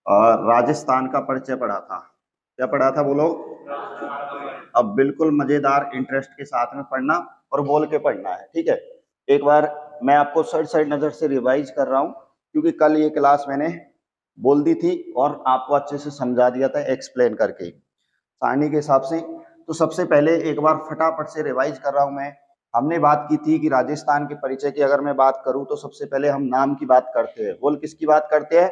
राजस्थान का परिचय पढ़ा था। क्या पढ़ा था बोलो? अब बिल्कुल मजेदार इंटरेस्ट के साथ में पढ़ना और बोल के पढ़ना है, ठीक है। एक बार मैं आपको साइड नजर से रिवाइज कर रहा हूँ, क्योंकि कल ये क्लास मैंने बोल दी थी और आपको अच्छे से समझा दिया था एक्सप्लेन करके सारणी के हिसाब से। तो सबसे पहले एक बार फटाफट से रिवाइज कर रहा हूं मैं। हमने बात की थी कि राजस्थान के परिचय की अगर मैं बात करूं तो सबसे पहले हम नाम की बात करते हैं। बोल किसकी बात करते हैं?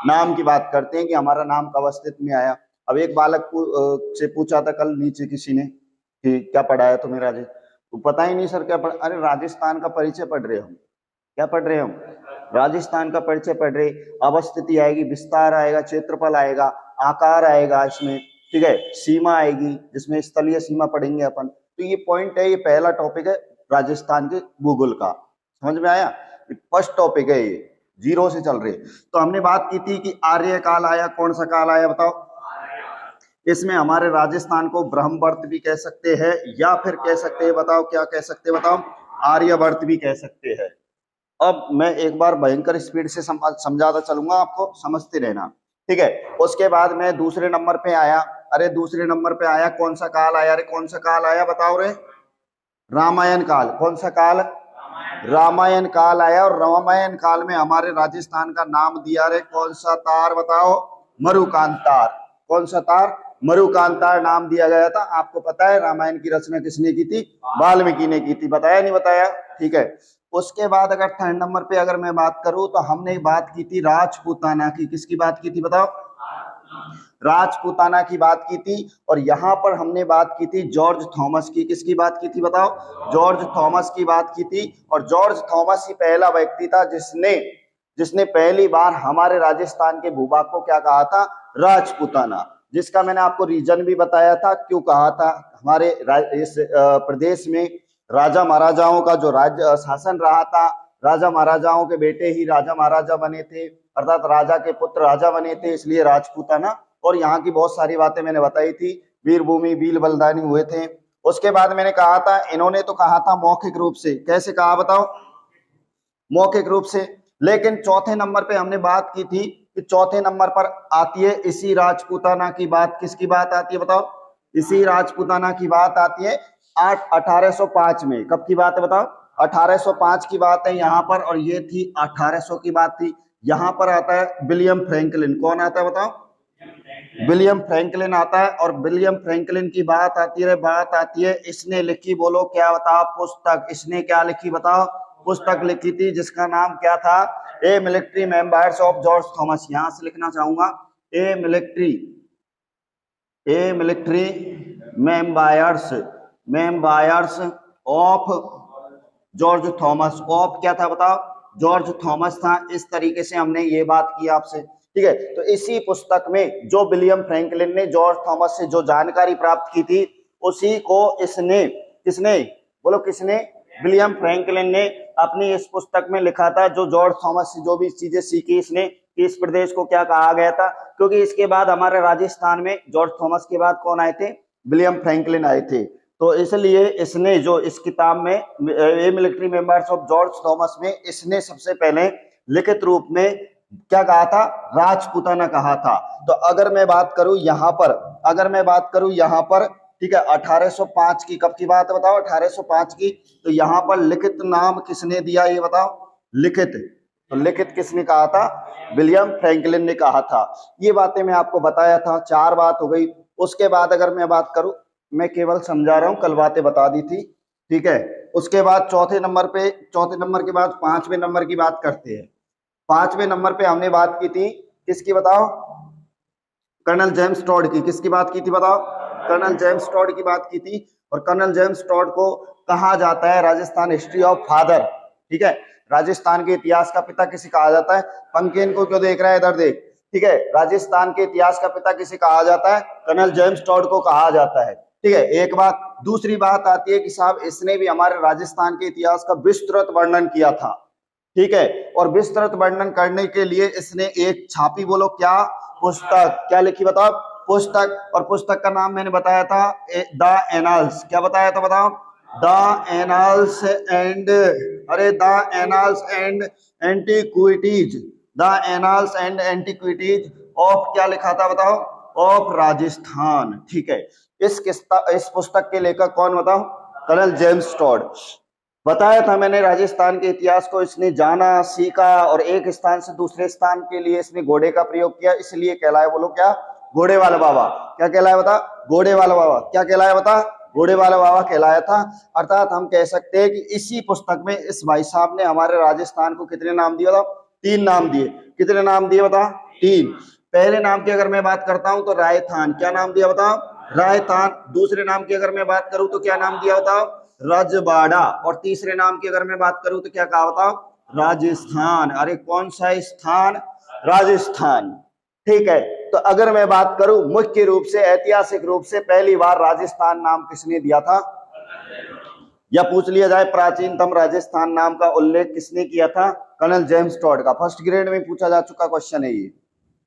नाम की बात करते हैं कि हमारा नाम कब अस्तित्व में आया। अब एक बालक से पूछा था कल नीचे किसी ने कि क्या पढ़ाया तुम्हें राजस्थान, तो पता ही नहीं सर क्या पढ़, अरे राजस्थान का परिचय पढ़ रहे हम। क्या पढ़ रहे हम? राजस्थान का परिचय पढ़ रहे। अवस्थिति आएगी, विस्तार आएगा, क्षेत्रफल आएगा, आकार आएगा इसमें, ठीक है, सीमा आएगी जिसमें स्थलीय सीमा पढ़ेंगे अपन। तो ये पॉइंट है, ये पहला टॉपिक है राजस्थान के भूगोल का। समझ में आया? फर्स्ट टॉपिक है ये, जीरो से चल रहे। तो हमने बात की थी कि आर्य काल आया। कौन सा काल आया बताओ? इसमें हमारे राजस्थान को ब्रह्मवर्त भी कह सकते हैं या फिर कह सकते हैं, बताओ क्या कह सकते हैं? बताओ, आर्यवर्त भी कह सकते हैं। अब मैं एक बार भयंकर स्पीड से समझाता चलूंगा, आपको समझते रहना, ठीक है। उसके बाद मैं दूसरे नंबर पे आया। अरे दूसरे नंबर पे आया, कौन सा काल आया? अरे कौन सा काल आया बताओ रे? रामायण काल। कौन सा काल? रामायण काल आया। और रामायण काल में हमारे राजस्थान का नाम दिया रे कौन सा तार? बताओ, मरुकांतार। कौन सा तार? मरुकांतार नाम दिया गया था। आपको पता है रामायण की रचना किसने की थी? वाल्मीकि ने की थी। बताया नहीं बताया? ठीक है। उसके बाद अगर थर्ड नंबर पे अगर मैं बात करूं तो हमने बात की थी राजपूताना की। किसकी बात की थी बताओ? राजपूताना की बात की थी। और यहां पर हमने बात की थी जॉर्ज थॉमस की। किसकी बात की थी बताओ? जॉर्ज थॉमस की बात की थी। और जॉर्ज थॉमस ही पहला व्यक्ति था जिसने पहली बार हमारे राजस्थान के भूभाग को क्या कहा था? राजपूताना। जिसका मैंने आपको रीजन भी बताया था क्यों कहा था। हमारे इस प्रदेश में राजा महाराजाओं का जो राज्य शासन रहा था, राजा महाराजाओं के बेटे ही राजा महाराजा बने थे, अर्थात राजा के पुत्र राजा बने थे, इसलिए राजपूताना। और यहाँ की बहुत सारी बातें मैंने बताई थी, वीरभूमि बील बलिदानी हुए थे। उसके बाद मैंने कहा था, इन्होंने तो कहा था मौखिक रूप से। कैसे कहा बताओ? मौखिक रूप से। लेकिन चौथे नंबर पे हमने बात की थी कि चौथे नंबर पर आती है इसी राजपूताना की बात। किसकी बात आती है बताओ? इसी राजपूताना की बात आती है 1805 में। कब की बात है बताओ? 1805 की बात है यहाँ पर। और ये थी 1800 की बात थी। यहाँ पर आता है विलियम फ्रैंकलिन। कौन आता है बताओ? विलियम फ्रैंकलिन आता है। और विलियम फ्रैंकलिन की बात आती है, बात आती है इसने लिखी, बोलो क्या बताओ? पुस्तक। इसने क्या लिखी बताओ? पुस्तक लिखी थी जिसका नाम क्या था? A military members of George Thomas. यहां से लिखना चाहूंगा, a military members of George Thomas. Of क्या था बताओ? जॉर्ज थॉमस था। इस तरीके से हमने ये बात की आपसे, ठीक है। तो इसी पुस्तक में जो विलियम फ्रैंकलिन ने जॉर्ज थॉमस से जो जानकारी प्राप्त की थी, उसी को इसने, किसने बोलो, किसने? विलियम फ्रैंकलिन ने अपनी इस पुस्तक में लिखा था। जो जॉर्ज थॉमस से जो भी चीजें सीखी इसने, कि इस प्रदेश को क्या कहा गया था। क्योंकि इसके बाद हमारे राजस्थान में जॉर्ज थॉमस के बाद कौन आए थे? विलियम फ्रैंकलिन आए थे। तो इसलिए इसने जो इस किताब में a military members of George Thomas में इसने सबसे पहले लिखित रूप में क्या कहा था? राजपूताना कहा था। तो अगर मैं बात करूं यहाँ पर, ठीक है, 1805 की। कब की बात है बताओ? 1805 की। तो यहाँ पर लिखित नाम किसने दिया ये बताओ? लिखित। तो लिखित किसने कहा था? विलियम फ्रैंकलिन ने कहा था। ये बातें मैं आपको बताया था, 4 बात हो गई। उसके बाद अगर मैं बात करूं, मैं केवल समझा रहा हूं, कल बातें बता दी थी, ठीक है। उसके बाद चौथे नंबर के बाद 5वें नंबर की बात करते हैं। 5वें नंबर पे हमने बात की थी किसकी बताओ? कर्नल जेम्स टॉड की। किसकी बात की थी बताओ? कर्नल जेम्स टॉड की बात की थी। और कर्नल जेम्स टॉड को कहा जाता है राजस्थान हिस्ट्री ऑफ फादर, ठीक है। राजस्थान के इतिहास का पिता किसे कहा जाता है? पंकेन को क्यों देख रहा है? इधर देख, ठीक है। राजस्थान के इतिहास का पिता किसे कहा जाता है? कर्नल जेम्स टॉड को कहा जाता है, ठीक है। एक बात। दूसरी बात आती है कि साहब इसने भी हमारे राजस्थान के इतिहास का विस्तृत वर्णन किया था, ठीक है। और विस्तृत वर्णन करने के लिए इसने एक छापी, बोलो क्या? पुस्तक। क्या लिखी बताओ? पुस्तक। और पुस्तक का नाम मैंने बताया था द एनाल्स। क्या बताया था बताओ? The annals and antiquities the annals and antiquities of, क्या लिखा था बताओ, ऑफ राजस्थान। ठीक है, इस पुस्तक के लेखक कौन बताओ, कर्नल जेम्स टॉड। बताया था मैंने राजस्थान के इतिहास को इसने जाना, सीखा और एक स्थान से दूसरे स्थान के लिए इसने घोड़े का प्रयोग किया, इसलिए कहलाए, बोलो क्या, घोड़े वाला बाबा। क्या कहलाया बता, घोड़े वाला बाबा। क्या कहलाया बता, घोड़े वाला बाबा कहलाया था। अर्थात हम कह सकते हैं कि इसी पुस्तक में इस भाई साहब ने हमारे राजस्थान को कितने नाम दिए बताओ, 3 नाम दिए। कितने नाम दिए बता, 3। पहले नाम की अगर मैं बात करता हूं तो रायथान, क्या नाम दिया बताओ, रायथान। दूसरे नाम की अगर मैं बात करूं तो क्या नाम दिया बताओ, रजवाड़ा। और तीसरे नाम की अगर मैं बात करूं तो क्या कहा बताओ, राजस्थान। अरे कौन सा स्थान, राजस्थान। ठीक है, तो अगर मैं बात करूं मुख्य रूप से, ऐतिहासिक रूप से पहली बार राजस्थान नाम किसने दिया था, या पूछ लिया जाए प्राचीनतम राजस्थान नाम का उल्लेख किसने किया था, कर्नल जेम्स टॉड का। फर्स्ट ग्रेड में पूछा जा चुका क्वेश्चन है ये।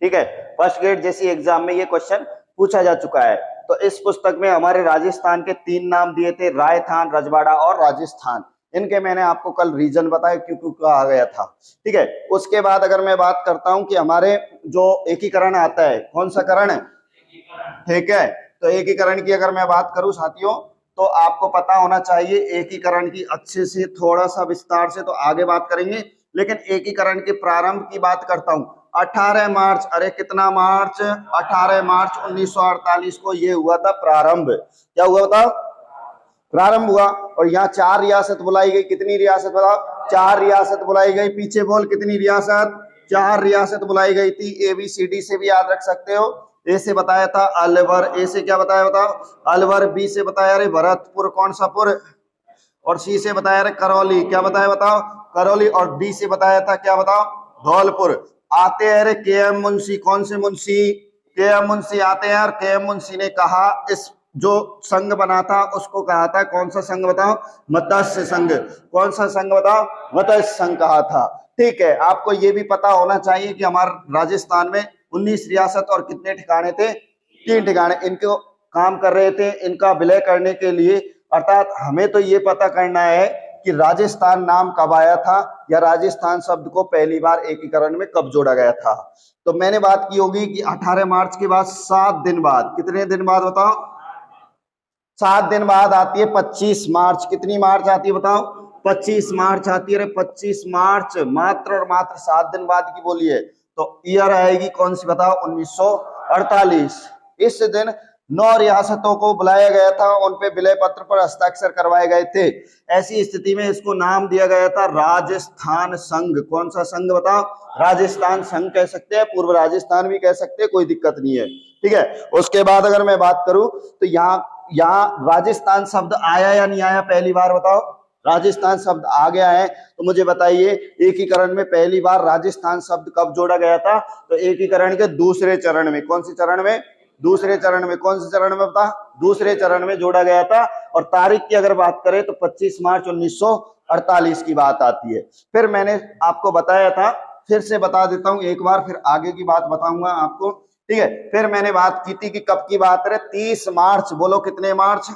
ठीक है, फर्स्ट ग्रेड जैसी एग्जाम में ये क्वेश्चन पूछा जा चुका है। तो इस पुस्तक में हमारे राजस्थान के 3 नाम दिए थे, रायथान, रजवाड़ा और राजस्थान। इनके मैंने आपको कल रीजन बताया क्यों क्यों कहा गया था। ठीक है, उसके बाद अगर मैं बात करता हूं कि हमारे जो एकीकरण आता है, कौन सा करण है, ठीक है, तो एकीकरण की अगर मैं बात करूं साथियों, तो आपको पता होना चाहिए एकीकरण की अच्छे से, थोड़ा सा विस्तार से तो आगे बात करेंगे, लेकिन एकीकरण के प्रारंभ की बात करता हूं। 18 मार्च, अरे कितना मार्च, 18 मार्च 1948 को ये हुआ था प्रारंभ। क्या हुआ था, प्रारंभ हुआ। और यहाँ 4 रियासत बुलाई गई। कितनी रियासत बताओ, 4 रियासत बुलाई गई। पीछे बोल, कितनी रियासत, 4 रियासत बुलाई गई थी। ABCD से भी याद रख सकते हो। ए से बताया था अलवर, ए से क्या बताया बताओ, अलवर। बी से बताया अरे भरतपुर, कौन सा पुर, और सी से बताया अरे करौली, क्या बताया बताओ, करौली। और डी से बताया था क्या बताओ, धौलपुर। आते हैं अरे KM मुंशी, कौन से मुंशी, KM मुंशी आते हैं। और KM मुंशी ने कहा, इस जो संघ बना था उसको कहा था, कौन सा संघ बताओ, मत्स्य संघ। कौन सा संघ बताओ, मत्स्य संघ कहा था। ठीक है, आपको ये भी पता होना चाहिए कि हमारे राजस्थान में 19 रियासत और कितने ठिकाने थे, 3 ठिकाने। इनको काम कर रहे थे इनका विलय करने के लिए। अर्थात हमें तो ये पता करना है कि राजस्थान नाम कब आया था, या राजस्थान शब्द को पहली बार एकीकरण में कब जोड़ा गया था। तो मैंने बात की होगी कि 18 मार्च के बाद 7 दिन बाद, कितने दिन बाद बताओ, 7 दिन बाद आती है 25 मार्च। कितनी मार्च आती है बताओ, 25 मार्च आती है। अरे 25 मार्च मात्र और मात्र 7 दिन बाद की बोलिए, तो ईयर आएगी कौन सी बताओ, 1948। इस दिन 9 रियासतों को बुलाया गया था, उन पे विलय पत्र पर हस्ताक्षर करवाए गए थे। ऐसी स्थिति में इसको नाम दिया गया था राजस्थान संघ। कौन सा संघ बताओ, राजस्थान संघ कह सकते हैं, पूर्व राजस्थान भी कह सकते हैं, कोई दिक्कत नहीं है। ठीक है, उसके बाद अगर मैं बात करूं तो यहाँ राजस्थान शब्द आया या नहीं आया, पहली बार बताओ, राजस्थान शब्द आ गया है। तो मुझे बताइए एकीकरण में पहली बार राजस्थान शब्द कब जोड़ा गया था, तो एकीकरण के दूसरे चरण में। कौन से चरण में, दूसरे चरण में। कौन से चरण में बता, दूसरे चरण में जोड़ा गया था। और तारीख की अगर बात करें तो 25 मार्च 1948 की बात आती है। फिर मैंने आपको बताया था, फिर से बता देता हूं एक बार, फिर आगे की बात बताऊंगा आपको। ठीक है, फिर मैंने बात की थी कि कब की बात है, 30 मार्च, बोलो कितने मार्च,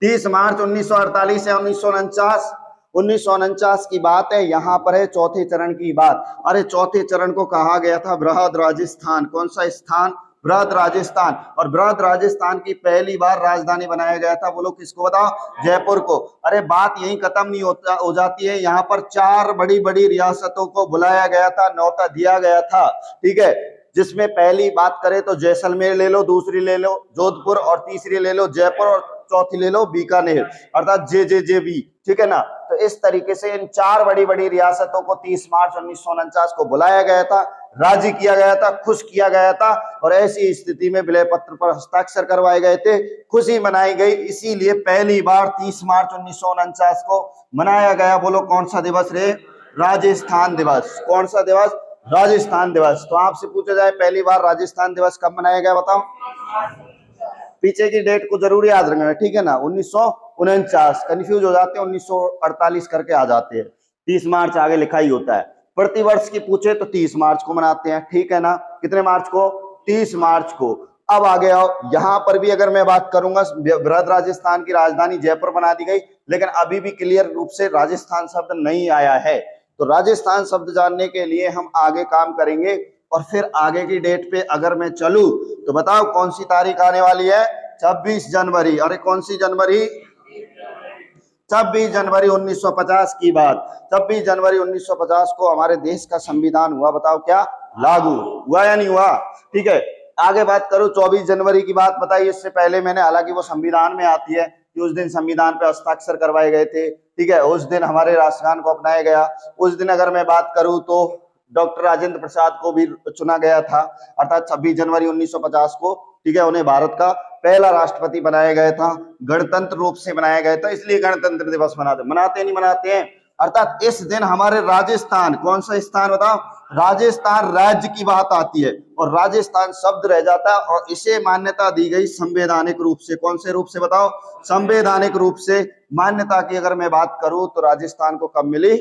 30 मार्च 1948 या 1949, 1949 की बात है। यहाँ पर है चौथे चरण की बात। अरे चौथे चरण को कहा गया था बृहद राजस्थान। कौन सा स्थान, बृहद राजस्थान। और बृहद राजस्थान की पहली बार राजधानी बनाया गया था, बोलो किसको बताओ, जयपुर को। अरे बात यही खत्म नहीं हो जाती है, यहाँ पर 4 बड़ी बड़ी रियासतों को बुलाया गया था, न्योता दिया गया था। ठीक है, जिसमें पहली बात करें तो जैसलमेर ले लो, दूसरी ले लो जोधपुर, और तीसरी ले लो जयपुर, और चौथी ले लो बीकानेर, अर्थात JJJB। ठीक है ना। तो इस तरीके से इन 4 बड़ी बड़ी रियासतों को 30 मार्च 1949 को बुलाया गया था, राजी किया गया था, खुश किया गया था। और ऐसी स्थिति में विलय पत्र पर हस्ताक्षर करवाए गए थे, खुशी मनाई गई। इसीलिए पहली बार 30 मार्च 1949 को मनाया गया। बोलो कौन सा दिवस रे, राजस्थान दिवस। कौन सा दिवस, राजस्थान दिवस। तो आपसे पूछा जाए पहली बार राजस्थान दिवस कब मनाया गया बताओ, पीछे की डेट को जरूर याद रखना, ठीक है ना, 1949। कंफ्यूज हो जाते हैं, 1948 करके आ जाते हैं, 30 मार्च आगे लिखा ही होता है। प्रतिवर्ष की पूछे तो 30 मार्च को मनाते हैं, ठीक है ना। कितने मार्च को, 30 मार्च को। अब आ गया यहाँ पर भी अगर मैं बात करूंगा, बृहद राजस्थान की राजधानी जयपुर बना दी गई, लेकिन अभी भी क्लियर रूप से राजस्थान शब्द नहीं आया है। तो राजस्थान शब्द जानने के लिए हम आगे काम करेंगे और फिर आगे की डेट पे अगर मैं चलूं तो बताओ कौन सी तारीख आने वाली है? 26 जनवरी। अरे कौन सी जनवरी? 26 जनवरी 1950 की बात। 26 जनवरी 1950 को हमारे देश का संविधान हुआ। बताओ क्या लागू हुआ या नहीं हुआ? ठीक है, आगे बात करूं 24 जनवरी की बात बताइए। इससे पहले मैंने, हालांकि वो संविधान में आती है कि उस दिन संविधान पे हस्ताक्षर करवाए गए थे। ठीक है, उस दिन हमारे राष्ट्रगान को अपनाया गया। उस दिन अगर मैं बात करूं तो डॉक्टर राजेंद्र प्रसाद को भी चुना गया था, अर्थात 26 जनवरी 1950 को। ठीक है, उन्हें भारत का पहला राष्ट्रपति बनाया गया था, गणतंत्र रूप से बनाया गया था, इसलिए गणतंत्र दिवस मनाते नहीं मनाते हैं। अर्थात इस दिन हमारे राजस्थान, कौन सा स्थान बताओ? राजस्थान राज्य की बात आती है और राजस्थान शब्द रह जाता है और इसे मान्यता दी गई संवैधानिक रूप से। कौन से रूप से बताओ? संवैधानिक रूप से मान्यता की अगर मैं बात करूं तो राजस्थान को कब मिली?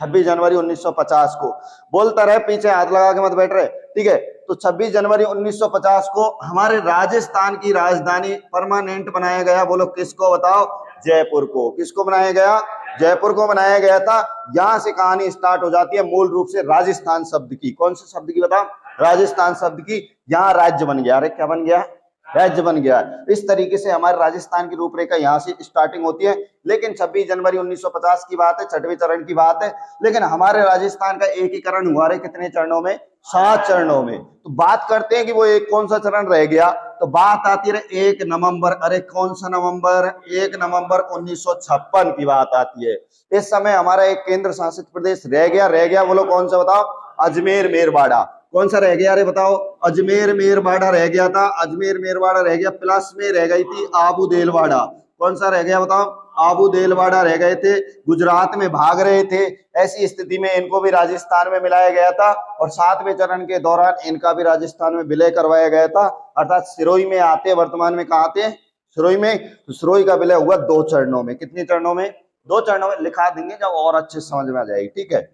26 जनवरी 1950 को। बोलता रहे, पीछे हाथ लगा के मत बैठ रहे। ठीक है, तो 26 जनवरी 1950 को हमारे राजस्थान की राजधानी परमानेंट बनाया गया। बोलो किसको बताओ? जयपुर को। किसको बनाया गया? जयपुर को बनाया गया था। यहां से कहानी स्टार्ट हो जाती है मूल रूप से राजस्थान शब्द की। कौन से शब्द की बताओ? राजस्थान शब्द की। यहां राज्य बन गया। अरे क्या बन गया? राज्य बन गया। इस तरीके से हमारे राजस्थान की रूपरेखा यहां से स्टार्टिंग होती है। लेकिन 26 जनवरी 1950 की बात है, 6वें चरण की बात है। लेकिन हमारे राजस्थान का एकीकरण हुआ है कितने चरणों में? 7 चरणों में। तो बात करते हैं कि वो एक कौन सा चरण रह गया, तो बात आती है 1 नवंबर। अरे कौन सा नवंबर? 1 नवंबर 1956 की बात आती है। इस समय हमारा एक केंद्र शासित प्रदेश रह गया। बोलो कौन सा बताओ? अजमेर मेरवाड़ा। कौन सा रह गया? अरे बताओ। अजमेर मेरवाड़ा रह गया था। अजमेर मेरवाड़ा रह गया, प्लस में रह गई थी आबू देलवाड़ा। कौन सा रह गया बताओ? आबू देलवाड़ा रह गए थे, गुजरात में भाग रहे थे। ऐसी स्थिति में इनको भी राजस्थान में मिलाया गया था और 7वें चरण के दौरान इनका भी राजस्थान में विलय करवाया गया था। अर्थात सिरोही में आते, वर्तमान में कहाँ आते हैं? सिरोही में। तो सिरोही का विलय हुआ 2 चरणों में। कितने चरणों में? 2 चरणों में। लिखा देंगे जब और अच्छे समझ में आ जाएगी। ठीक है,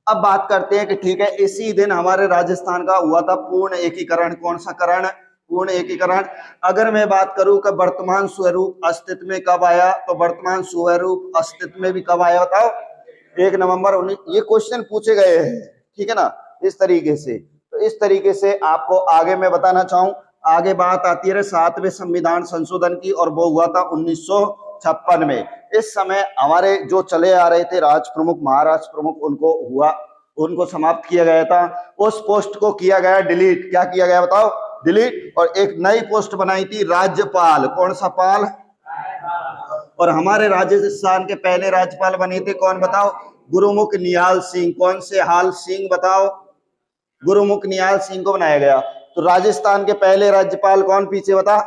अब बात करते हैं कि ठीक है, इसी दिन हमारे राजस्थान का हुआ था पूर्ण एकीकरण। कौन सा करण? पूर्ण एकीकरण। अगर मैं बात करूं कि वर्तमान स्वरूप अस्तित्व में कब आया, तो वर्तमान स्वरूप अस्तित्व में भी कब आया बताओ? 1 नवंबर 19। ये क्वेश्चन पूछे गए हैं, ठीक है ना, इस तरीके से। तो इस तरीके से आपको आगे मैं बताना चाहूं, आगे बात आती है 7वें संविधान संशोधन की, और वो हुआ था 1956 में। इस समय हमारे जो चले आ रहे थे राज प्रमुख, महाराष्ट्र प्रमुख, उनको समाप्त किया गया था। उस पोस्ट को किया गया डिलीट। क्या किया गया बताओ? डिलीट। और एक नई पोस्ट बनाई थी राज्यपाल। कौन सा पाल? और हमारे राजस्थान के पहले राज्यपाल बने थे कौन बताओ? गुरुमुख निहाल सिंह। कौन से हाल सिंह बताओ? गुरुमुख निहाल सिंह को बनाया गया। तो राजस्थान के पहले राज्यपाल कौन? पीछे बता।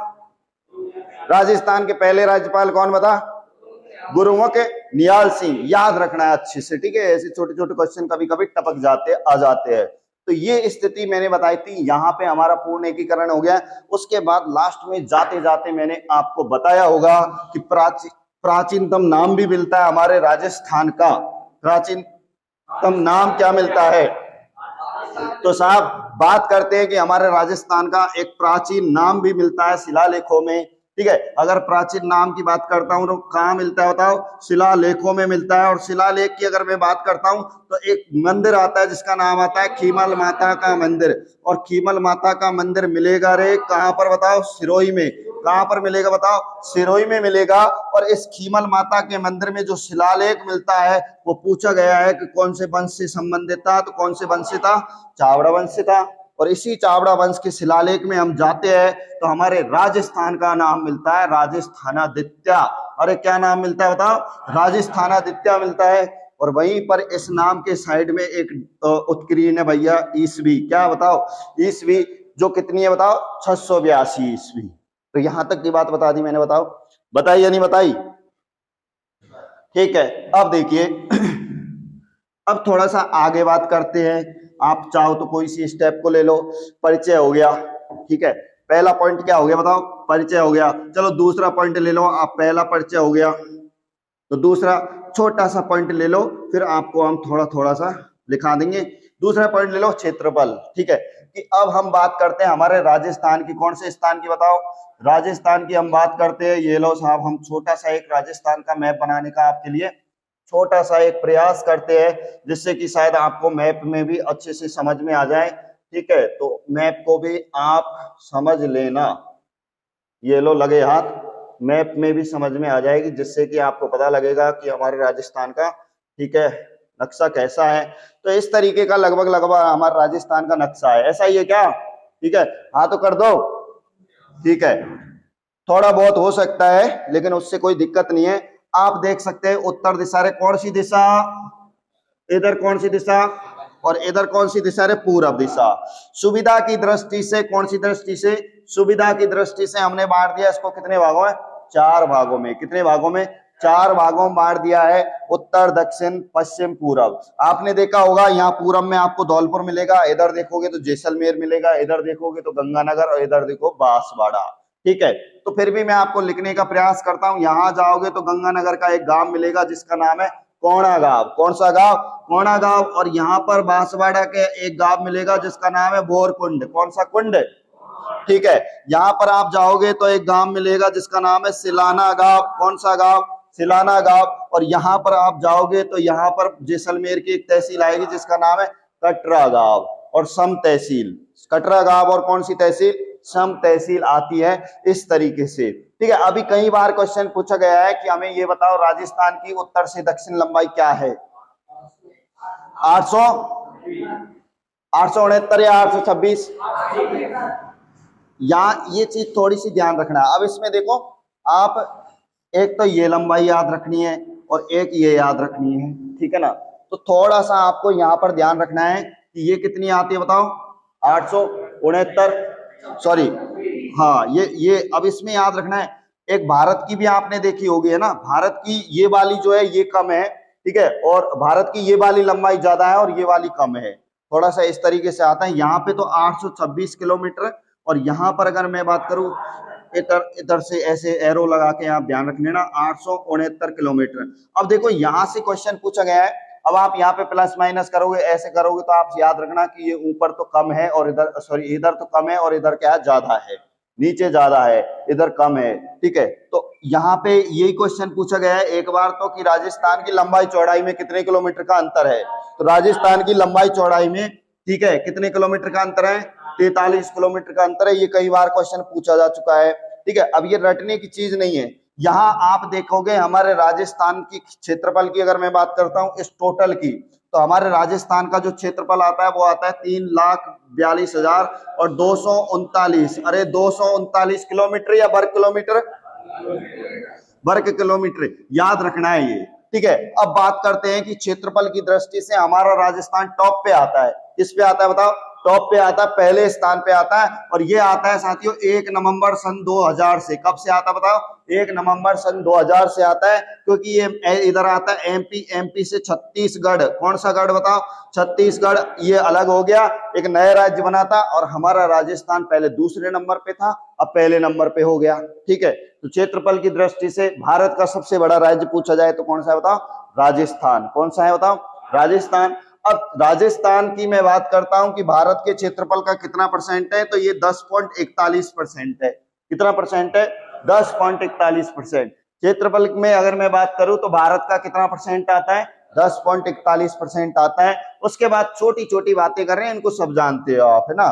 राजस्थान के पहले राज्यपाल कौन बता? गुरुमुख निहाल सिंह। याद रखना है अच्छे से, ठीक है। ऐसे छोटे छोटे क्वेश्चन कभी कभी टपक आ जाते हैं। तो ये स्थिति मैंने बताई थी। यहाँ पे हमारा पूर्ण एकीकरण हो गया। उसके बाद लास्ट में जाते जाते मैंने आपको बताया होगा कि प्राचीनतम नाम भी मिलता है हमारे राजस्थान का। प्राचीनतम नाम क्या मिलता है? तो साहब बात करते हैं कि हमारे राजस्थान का एक प्राचीन नाम भी मिलता है शिलालेखों में। ठीक है, अगर प्राचीन नाम की बात करता हूं तो कहाँ मिलता है बताओ? शिलालेखों में मिलता है। और शिलालेख की अगर मैं बात करता हूं तो एक मंदिर आता है जिसका नाम आता है खीमल माता का मंदिर। और खीमल माता का मंदिर मिलेगा रे कहां पर बताओ? सिरोही में। कहां पर मिलेगा बताओ? सिरोही में मिलेगा। और इस खीमल माता के मंदिर में जो शिलालेख मिलता है वो पूछा गया है कि कौन से वंश से संबंधित था, तो कौन से वंश से था? चावड़ा वंश से था। और इसी चावड़ा वंश के शिलालेख में हम जाते हैं तो हमारे राजस्थान का नाम मिलता है राजस्थानादित्य। अरे क्या नाम मिलता है बताओ? राजस्थानादित्य मिलता है। और वहीं पर इस नाम के साइड में एक उत्कीर्ण है भैया, ईसवी। क्या बताओ? ईसवी, जो कितनी है बताओ? 682 ईसवी। तो यहां तक की बात बता दी मैंने। बताओ बताई या नहीं बताई? ठीक है, अब देखिए अब थोड़ा सा आगे बात करते हैं। आप चाहो तो कोई सी स्टेप को ले लो। परिचय हो गया, ठीक है। पहला पॉइंट क्या हो गया बताओ? परिचय हो गया। चलो दूसरा पॉइंट ले लो आप। पहला परिचय हो गया तो दूसरा छोटा सा पॉइंट ले लो, फिर आपको हम थोड़ा थोड़ा सा लिखा देंगे। दूसरा पॉइंट ले लो क्षेत्रफल। ठीक है, कि अब हम बात करते हैं हमारे राजस्थान की। कौन से स्थान की बताओ? राजस्थान की हम बात करते हैं। ये लो साहब, हम छोटा सा एक राजस्थान का मैप बनाने का आपके लिए छोटा सा एक प्रयास करते हैं जिससे कि शायद आपको मैप में भी अच्छे से समझ में आ जाए। ठीक है, तो मैप को भी आप समझ लेना, ये लो लगे हाथ, मैप में भी समझ में आ जाएगी जिससे कि आपको पता लगेगा कि हमारे राजस्थान का, ठीक है, नक्शा कैसा है। तो इस तरीके का लगभग लगभग हमारा राजस्थान का नक्शा है। ऐसा ही है क्या? ठीक है, हाँ तो कर दो। ठीक है, थोड़ा बहुत हो सकता है लेकिन उससे कोई दिक्कत नहीं है। आप देख सकते हैं उत्तर दिशा रे कौन सी दिशा, इधर कौन सी दिशा, और इधर कौन सी दिशा रे पूर्व दिशा। सुविधा की दृष्टि से, कौन सी दृष्टि से? सुविधा की दृष्टि से हमने बांट दिया इसको कितने भागों में? 4 भागों में। कितने भागों में? 4 भागों में बांट दिया है, उत्तर, दक्षिण, पश्चिम, पूर्व। आपने देखा होगा यहाँ पूर्व में आपको धौलपुर मिलेगा, इधर देखोगे तो जैसलमेर मिलेगा, इधर देखोगे तो गंगानगर, और इधर देखो बांसवाड़ा। ठीक है, तो फिर भी मैं आपको लिखने का प्रयास करता हूं। यहां जाओगे तो गंगानगर का एक गांव मिलेगा जिसका नाम है कोणा गांव। कौन सा गांव? कोणा गांव। और यहाँ पर बांसवाड़ा के एक गांव मिलेगा जिसका नाम है बोरकुंड। कौन सा कुंड? ठीक है, यहाँ पर आप जाओगे तो एक गांव मिलेगा जिसका नाम है सिलाना गांव। कौन सा गांव? सिलाना गांव। और यहाँ पर आप जाओगे तो यहाँ पर जैसलमेर की एक तहसील आएगी जिसका नाम है कटरा गांव और सम तहसील। कटरा गांव और कौन सी तहसील? सम तहसील आती है इस तरीके से। ठीक है, अभी कई बार क्वेश्चन पूछा गया है कि हमें ये बताओ राजस्थान की उत्तर से दक्षिण लंबाई क्या है? 869 या 826? यहाँ ये चीज थोड़ी सी ध्यान रखना है। अब इसमें देखो, आप एक तो ये लंबाई याद रखनी है और एक ये याद रखनी है। ठीक है ना, तो थोड़ा सा आपको यहाँ पर ध्यान रखना है कि ये कितनी आती है बताओ? 869, सॉरी, हाँ ये अब इसमें याद रखना है। एक भारत की भी आपने देखी होगी है ना, भारत की ये वाली जो है ये कम है, ठीक है, और भारत की ये वाली लंबाई ज्यादा है और ये वाली कम है। थोड़ा सा इस तरीके से आता है। यहाँ पे तो 826 किलोमीटर, और यहाँ पर अगर मैं बात करूं इधर इधर से ऐसे एरो लगा के आप ध्यान रख लेना, 869 किलोमीटर। अब देखो यहाँ से क्वेश्चन पूछा गया है, अब आप यहाँ पे प्लस माइनस करोगे, ऐसे करोगे तो आप याद रखना कि ये ऊपर तो कम है और इधर, सॉरी, इधर तो कम है और इधर क्या है? ज्यादा है। नीचे ज्यादा है, इधर कम है। ठीक है, तो यहाँ पे यही क्वेश्चन पूछा गया है एक बार तो कि राजस्थान की लंबाई चौड़ाई में कितने किलोमीटर का अंतर है। तो राजस्थान की लंबाई चौड़ाई में, ठीक है, कितने किलोमीटर का अंतर है? 43 किलोमीटर का अंतर है। ये कई बार क्वेश्चन पूछा जा चुका है। ठीक है, अब ये रटने की चीज नहीं है। यहाँ आप देखोगे हमारे राजस्थान की क्षेत्रफल की अगर मैं बात करता हूँ इस टोटल की, तो हमारे राजस्थान का जो क्षेत्रफल आता है वो आता है 3,42,239। अरे 239 किलोमीटर या वर्ग किलोमीटर? वर्ग किलोमीटर, याद रखना है ये। ठीक है, अब बात करते हैं कि क्षेत्रफल की दृष्टि से हमारा राजस्थान टॉप पे आता है। किस पे आता है बताओ? टॉप पे आता है, पहले स्थान पे आता है। और ये आता है साथियों 1 नवंबर सन 2000 से। कब से आता है बताओ? 1 नवंबर सन 2000 से आता है, क्योंकि ये इधर आता है एमपी से छत्तीसगढ़। कौन सा गढ़ बताओ? छत्तीसगढ़। ये अलग हो गया, एक नया राज्य बना था, और हमारा राजस्थान पहले दूसरे नंबर पे था, अब पहले नंबर पे हो गया। ठीक है, तो क्षेत्रफल की दृष्टि से भारत का सबसे बड़ा राज्य पूछा जाए तो कौन सा है बताओ? राजस्थान। कौन सा है बताओ? राजस्थान। अब राजस्थान की मैं बात करता हूं कि भारत के क्षेत्रफल का कितना परसेंट है, तो ये 10.41% है। कितना परसेंट है? 10.41%। क्षेत्रफल में अगर मैं बात करूं तो भारत का कितना परसेंट आता है? 10.41% आता है। उसके बाद छोटी छोटी बातें कर रहे हैं, इनको सब जानते हो आप, है ना।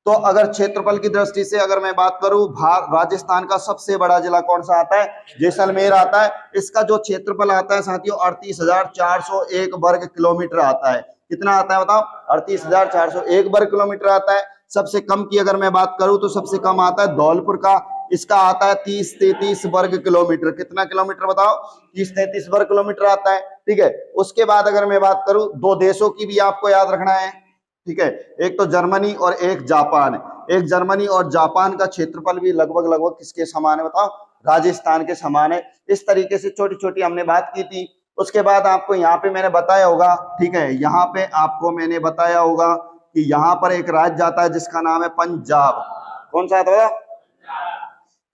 तो अगर क्षेत्रफल की दृष्टि से अगर मैं बात करूं, राजस्थान का सबसे बड़ा जिला कौन सा आता है? जैसलमेर आता है। इसका जो क्षेत्रफल आता है साथियों 38,401 वर्ग किलोमीटर आता है। कितना आता है बताओ? 38,401 वर्ग किलोमीटर आता है। सबसे कम की अगर मैं बात करूं तो सबसे कम आता है धौलपुर का, इसका आता है 30-33 वर्ग किलोमीटर। कितना किलोमीटर बताओ? 30-33 वर्ग किलोमीटर आता है। ठीक है, उसके बाद अगर मैं बात करूं, दो देशों की भी आपको याद रखना है। ठीक है, एक तो जर्मनी और एक जापान। एक जर्मनी और जापान का क्षेत्रफल भी लगभग लगभग किसके समान है बताओ? राजस्थान के समान है। इस तरीके से छोटी छोटी हमने बात की थी। उसके बाद आपको यहाँ पे मैंने बताया होगा, ठीक है, यहाँ पे आपको मैंने बताया होगा कि यहाँ पर एक राज्य आता है जिसका नाम है पंजाब। कौन सा आता है?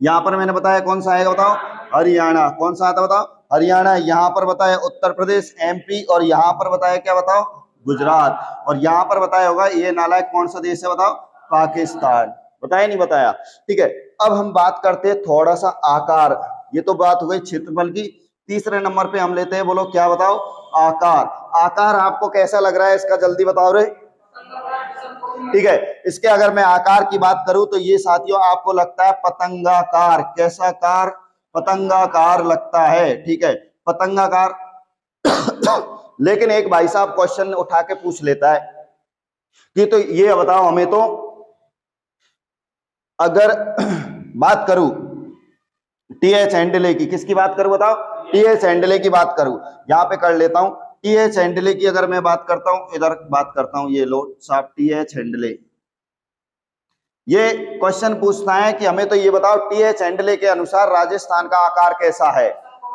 यहाँ पर मैंने बताया कौन सा आएगा बताओ? हरियाणा। कौन सा आता बताओ? हरियाणा। यहाँ पर बताया उत्तर प्रदेश, एमपी, और यहाँ पर बताया क्या बताओ? गुजरात। और यहाँ पर बताया होगा ये नालायक कौन सा देश है बताओ? पाकिस्तान। बताया नहीं बताया? ठीक है, अब हम बात करते हैं थोड़ा सा आकार। ये तो बात हो गई क्षेत्रफल की। तीसरे नंबर पे हम लेते हैं, बोलो क्या बताओ, आकार। आकार आपको कैसा लग रहा है इसका, जल्दी बताओ रे। ठीक है, इसके अगर मैं आकार की बात करूं तो ये साथियों आपको लगता है पतंगाकार। कैसा कार, पतंगाकार लगता है। ठीक है, पतंगाकार। लेकिन एक भाई साहब क्वेश्चन उठा के पूछ लेता है कि तो ये बताओ हमें, तो अगर बात करूं टीएच हैंडले की, किसकी बात करूं बताओ, टीएच हैंडले की बात करूं, यहां पे कर लेता हूं टीएच हैंडले की। अगर मैं बात करता हूं, इधर बात करता हूं, ये लो साहब टीएच हैंडले, ये क्वेश्चन पूछता है कि हमें तो ये बताओ टीएच हैंडले के अनुसार राजस्थान का आकार कैसा है।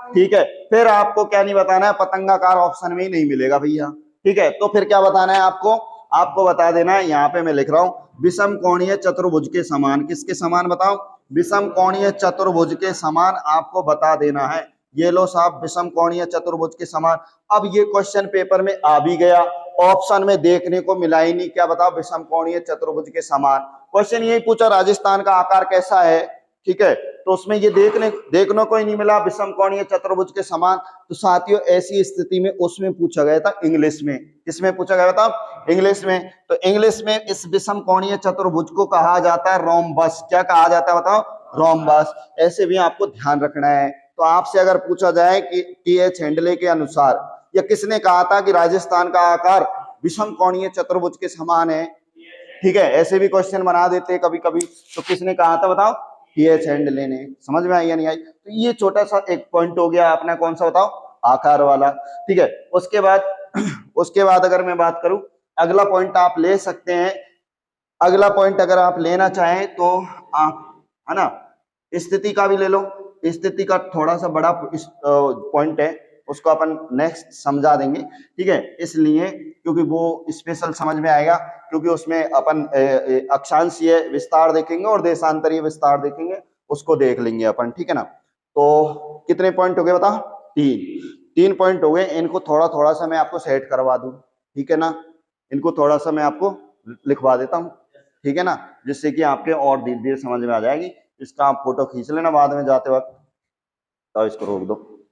ठीक है, फिर आपको क्या नहीं बताना है, पतंगाकार ऑप्शन में ही नहीं मिलेगा भैया। ठीक है, तो फिर क्या बताना है आपको, आपको बता देना है, यहाँ पे मैं लिख रहा हूं विषम कोणीय चतुर्भुज के समान। किसके समान बताओ, विषम कोणीय चतुर्भुज के समान आपको बता देना है। ये लो साहब विषम कोणीय चतुर्भुज के समान। अब ये क्वेश्चन पेपर में आ भी गया, ऑप्शन में देखने को मिला ही नहीं, क्या बताओ, विषम कोणीय चतुर्भुज के समान। क्वेश्चन यही पूछा राजस्थान का आकार कैसा है। ठीक है, तो उसमें ये देखने को ही नहीं मिला विषम कोणीय चतुर्भुज के समान। तो साथियों ऐसी स्थिति में उसमें पूछा गया था इंग्लिश में। किसमें पूछा गया था, इंग्लिश में। तो इंग्लिश में इस विषम कोणीय चतुर्भुज को कहा जाता है रोम्बस। क्या कहा जाता है बताओ, रोम्बस। ऐसे भी आपको ध्यान रखना है। तो आपसे अगर पूछा जाए कि टीएच हैंडले के अनुसार या किसने कहा था कि राजस्थान का आकार विषम कोणीय चतुर्भुज के समान है, ठीक है, ऐसे भी क्वेश्चन बना देते हैं कभी कभी, तो किसने कहा था बताओ, टीएच हैंडले ने। समझ में आई या नहीं आई। तो ये छोटा सा एक पॉइंट हो गया अपना, कौन सा बताओ, आकार वाला। ठीक है, उसके बाद अगर मैं बात करूं, अगला पॉइंट आप ले सकते हैं। अगला पॉइंट अगर आप लेना चाहें तो आप, है ना, स्थिति का भी ले लो। स्थिति का थोड़ा सा बड़ा पॉइंट है, उसको अपन नेक्स्ट समझा देंगे। ठीक है, इसलिए क्योंकि वो स्पेशल समझ में आएगा, क्योंकि उसमें अपन अक्षांशीय विस्तार देखेंगे और देशांतरीय विस्तार देखेंगे, उसको देख लेंगे अपन। ठीक है ना। तो कितने पॉइंट हो गए बता, तीन पॉइंट हो गए। इनको थोड़ा थोड़ा सा मैं आपको सेट करवा दूं, ठीक है ना, इनको थोड़ा सा मैं आपको लिखवा देता हूँ, ठीक है ना, जिससे कि आपके और धीरे धीरे समझ में आ जाएगी। इसका आप फोटो खींच लेना बाद में जाते वक्त, तो इसको रोक दो।